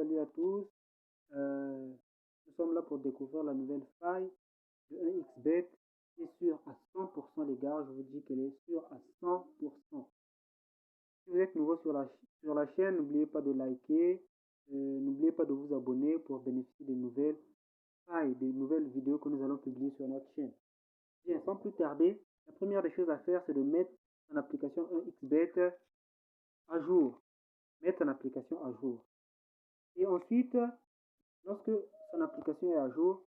salut à tous. Nous sommes là pour découvrir la nouvelle faille de 1xBet qui est sûre à 100% les gars. Je vous dis qu'elle est sûre à 100%. Si vous êtes nouveau sur la chaîne, n'oubliez pas de liker. N'oubliez pas de vous abonner pour bénéficier des nouvelles failles, des nouvelles vidéos que nous allons publier sur notre chaîne. Bien, sans plus tarder, la première des choses à faire, c'est de mettre son application 1xBet à jour. Mettre son application à jour. Et ensuite, lorsque son application est à jour,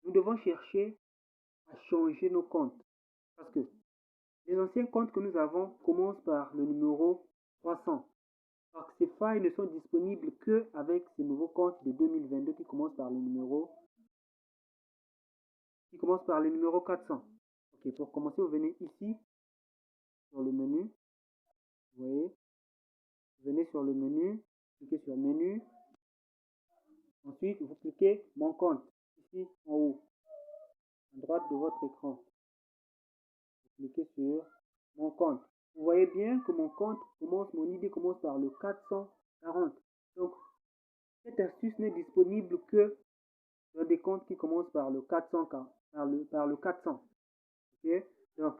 nous devons chercher à changer nos comptes. Parce que les anciens comptes que nous avons commencent par le numéro 300. Alors que ces failles ne sont disponibles qu'avec ces nouveaux comptes de 2022 qui commencent par le numéro 400. Ok, pour commencer, vous venez ici sur le menu. Vous voyez, vous venez sur le menu, cliquez sur menu. Ensuite, vous cliquez mon compte ici en haut, à droite de votre écran. Vous cliquez sur mon compte. Vous voyez bien que mon ID commence par le 440. Donc, cette astuce n'est disponible que dans des comptes qui commencent par le 400. Par le 400. Ok? Donc,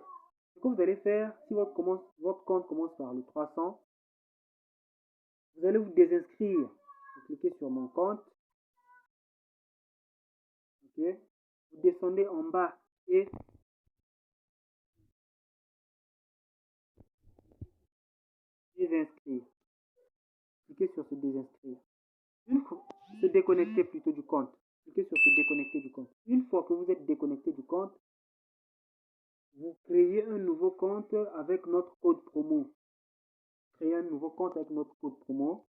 ce que vous allez faire, si votre compte commence par le 300, vous allez vous désinscrire. Vous cliquez sur mon compte. Ok? Vous descendez en bas et désinscrire. Cliquez sur se désinscrire. Se déconnecter plutôt du compte. Cliquez sur se déconnecter du compte. Une fois que vous êtes déconnecté du compte, vous créez un nouveau compte avec notre code promo. Créez un nouveau compte avec notre code promo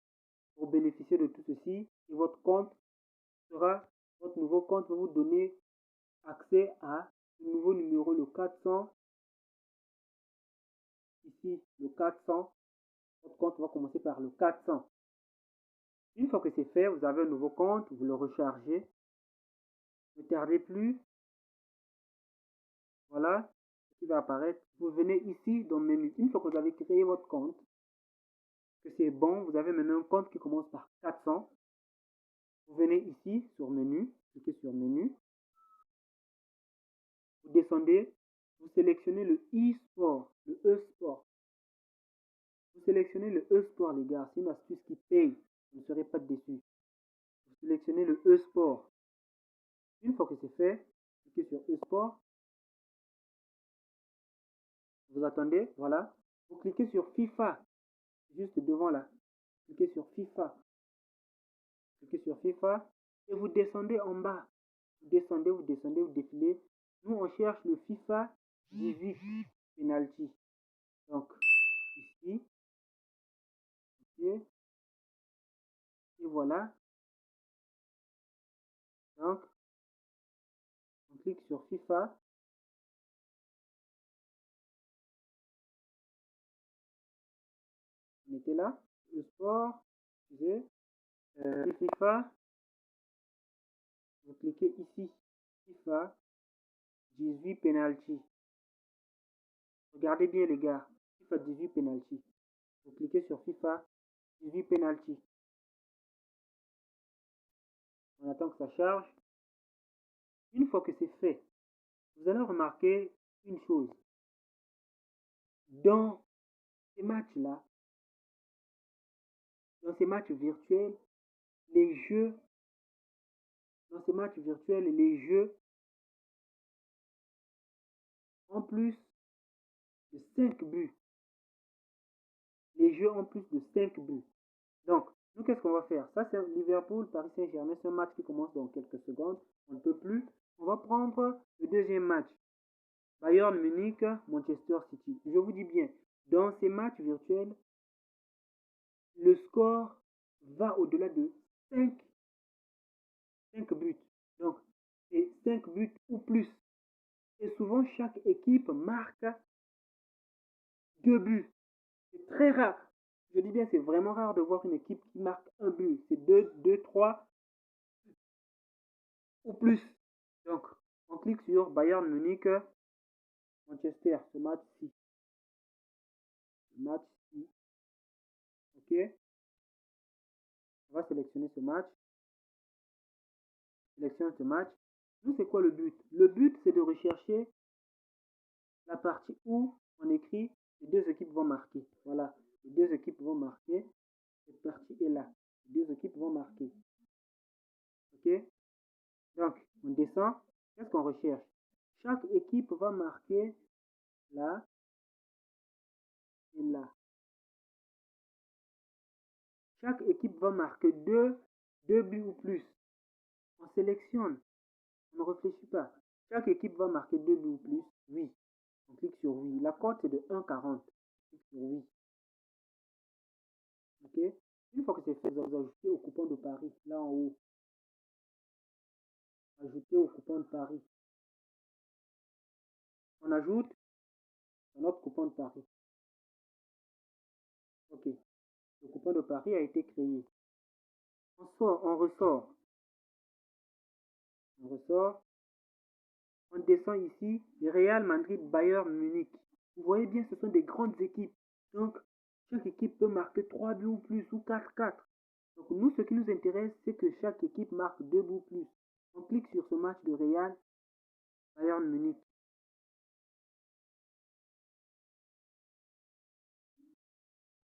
pour bénéficier de tout ceci. Et votre nouveau compte va vous donner accès à ce nouveau numéro, le 400. Ici, le 400. Votre compte va commencer par le 400. Une fois que c'est fait, vous avez un nouveau compte, vous le rechargez. Ne tardez plus. Voilà ce qui va apparaître. Vous venez ici dans menu. Une fois que vous avez créé votre compte, que c'est bon, vous avez maintenant un compte qui commence par 400. Vous venez ici sur menu, cliquez sur menu. Vous descendez, vous sélectionnez le e-sport, le e-sport. Vous sélectionnez le e-sport les gars, c'est une astuce qui paye, vous ne serez pas déçus. Vous sélectionnez le e-sport. Une fois que c'est fait, cliquez sur e-sport. Vous attendez, voilà. Vous cliquez sur FIFA, juste devant là. Cliquez sur FIFA. Cliquez sur FIFA et vous descendez en bas. Vous descendez, vous défilez. Nous, on cherche le FIFA 18 penalty. Donc, ici. Ok. Et voilà. Donc, on clique sur FIFA. On était là. Le sport. FIFA. Vous cliquez ici. FIFA 18 penalty. Regardez bien les gars. FIFA 18 penalty. Vous cliquez sur FIFA 18 penalty. On attend que ça charge. Une fois que c'est fait, vous allez remarquer une chose. Dans ces matchs-là, dans ces matchs virtuels, les jeux ont plus de 5 buts. Les jeux ont plus de 5 buts. Donc, nous, qu'est-ce qu'on va faire? Ça, c'est Liverpool, Paris Saint-Germain. C'est un match qui commence dans quelques secondes. On ne peut plus. On va prendre le deuxième match. Bayern Munich, Manchester City. Je vous dis bien, dans ces matchs virtuels, le score va au-delà de 5 buts. Donc, c'est 5 buts ou plus. Et souvent, chaque équipe marque 2 buts. C'est très rare. Je dis bien, c'est vraiment rare de voir une équipe qui marque un but. C'est 2, 3 ou plus. Donc, on clique sur Bayern Munich, Manchester, ce match-ci. Ok. On va sélectionner ce match. Sélectionne ce match. Nous, c'est quoi le but? Le but, c'est de rechercher la partie où on écrit les deux équipes vont marquer. Voilà, les deux équipes vont marquer. Cette partie est là. Les deux équipes vont marquer. OK? Donc, on descend. Qu'est-ce qu'on recherche? Chaque équipe va marquer là et là. Chaque équipe va marquer deux buts ou plus. On sélectionne. On ne réfléchit pas. Chaque équipe va marquer 2 buts ou plus. Oui. On clique sur oui. La cote est de 1,40. On clique sur oui. OK? Une fois que c'est fait, vous ajoutez au coupon de Paris, là en haut. Ajouter au coupon de Paris. On ajoute notre coupon de Paris. OK. Le coupon de Paris a été créé. On sort, on ressort. On ressort. On descend ici. Real Madrid, Bayern Munich. Vous voyez bien, ce sont des grandes équipes. Donc, chaque équipe peut marquer 3 buts ou plus ou 4-4. Donc, nous, ce qui nous intéresse, c'est que chaque équipe marque 2 buts ou plus. On clique sur ce match de Real Bayern Munich.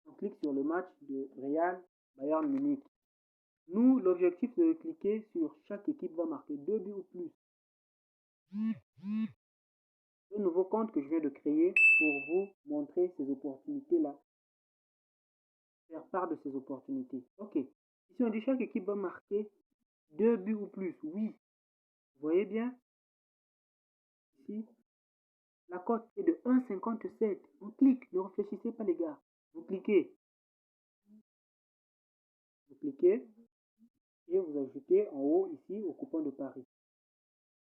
On clique sur le match de Real Bayern Munich. Nous, l'objectif, c'est de cliquer sur chaque équipe va marquer 2 buts ou plus. Un nouveau compte que je viens de créer pour vous montrer ces opportunités-là. Faire part de ces opportunités. OK. Ici, on dit chaque équipe va marquer 2 buts ou plus. Oui. Vous voyez bien? Ici, la cote est de 1,57. On clique. Ne réfléchissez pas, les gars. Vous cliquez. Vous cliquez. Et vous ajoutez en haut ici au coupon de Paris.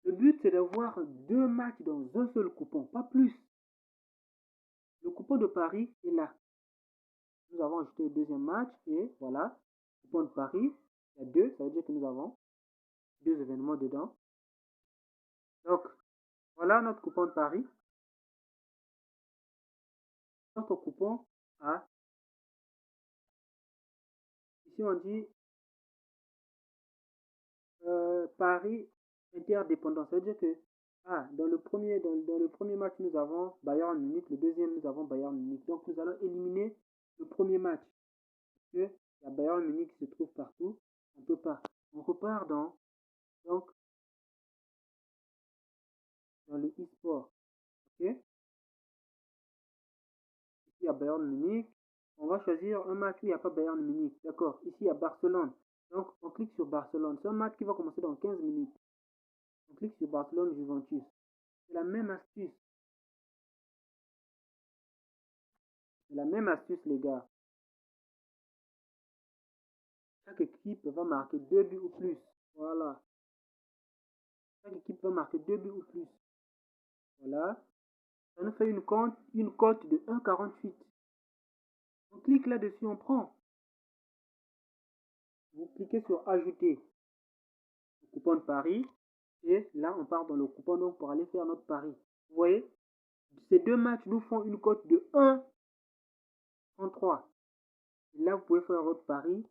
Le but, c'est d'avoir 2 matchs dans un seul coupon, pas plus. Le coupon de Paris est là. Nous avons ajouté le deuxième match et voilà, coupon de Paris, il y a 2, ça veut dire que nous avons 2 événements dedans. Donc, voilà notre coupon de Paris. Notre coupon a, ici on dit Paris interdépendant. Ça veut dire que dans le premier match, nous avons Bayern Munich, le deuxième, nous avons Bayern Munich. Donc, nous allons éliminer le premier match. Parce que la Bayern Munich se trouve partout. On ne peut pas. On repart dans le e-sport. OK? Ici, il y a Bayern Munich. On va choisir un match où il n'y a pas Bayern Munich. D'accord? Ici, il y a Barcelone. Donc, on clique sur Barcelone. C'est un match qui va commencer dans 15 minutes. On clique sur Barcelone Juventus. C'est la même astuce. C'est la même astuce, les gars. Chaque équipe va marquer 2 buts ou plus. Voilà. Chaque équipe va marquer 2 buts ou plus. Voilà. Ça nous fait une cote de 1,48. On clique là-dessus, on prend. Vous cliquez sur ajouter le coupon de Paris. Et là, on part dans le coupon donc pour aller faire notre pari. Vous voyez, ces deux matchs nous font une cote de 1,33. Et là, vous pouvez faire votre pari. Vous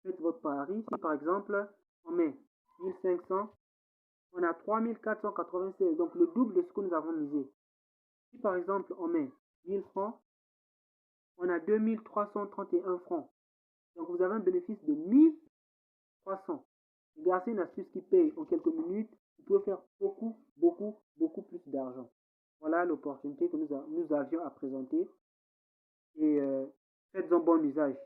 faites votre pari. Si par exemple, on met 1500, on a 3496, donc le double de ce que nous avons misé. Si par exemple, on met 1000 francs, on a 2331 francs. Donc vous avez un bénéfice de 1300. Grâce à une astuce qui paye en quelques minutes, vous pouvez faire beaucoup plus d'argent. Voilà l'opportunité que nous avions à présenter et faites-en bon usage.